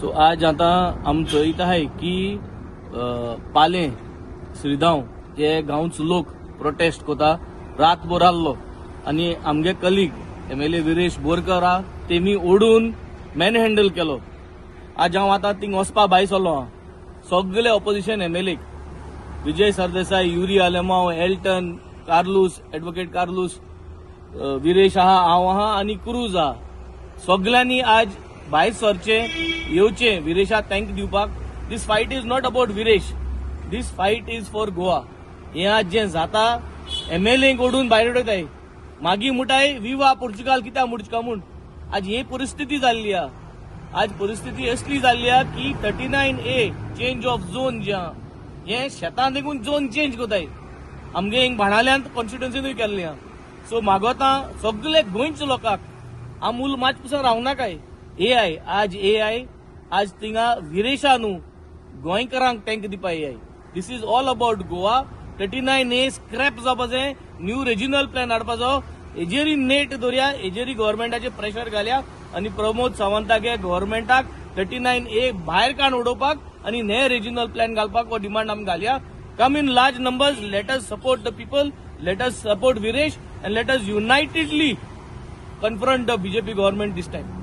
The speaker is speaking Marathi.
सो आज आता आम चयत आहे की पाले श्रीधांव जे गांवचो लोक प्रोटेस्ट कोता रातभर आल्लो आणि आमगे कलीग एमएलए विरेश बोरकर हा तेमी ओडून मॅन हँडल केलो. आज हांव आतां थिंग वचपा भायर सरलो हा. सगळे opposition MLA Vijay Sardesai, Yuri Alemao, Elton, Carlos, advocate Carlos, Viresh आहा, हांव आहा आणि क्रूज आहा. सगळ्यांनी आज भायर सरचे येवचे विरेशाक थँक दिवपाक. This fight is not about Viresh, this fight is for Goa. हे आज जे जाता एमएलए ओडून भायर उडयताय मागीर मुठाय विवा पोर्चुगाल कित्याक मुडचका म्हूण. आज ही परिस्थिती जाल्ली हा. आज परिस्थिती असली जाल्ली हा की 39A चेंज ऑफ झोन जे हा हे शेतान देखून झोन चेंज कोताय. आमगे हिंग भाणाल्यांत कॉन्स्टिट्युएन्सीनूय केल्ली हा. सो मागोता सगळे गोंयच्या लोकांक आमूल माच पसून रावनाकाय. एआय आज थिंगा विरेशा न्हू गोंयकारांक टँक दिवपा AI. This is all about Goa. 39A scrap जावपाचें, न्यू रिजनल प्लॅन हाडपाचो. हेजेरी नेट दवरया, हेजेरी गव्हर्नमेंटाचेर प्रेशर घालया आणि प्रमोद सावंतागे गव्हर्नमेंटाक 39A भायर काडून उडोवपाक आणि नवे रिजनल प्लॅन घालपाक हो डिमांड आमी घालया. Come in large numbers, let us support the people, let us support Viresh, and let us unitedly confront the BJP government this time.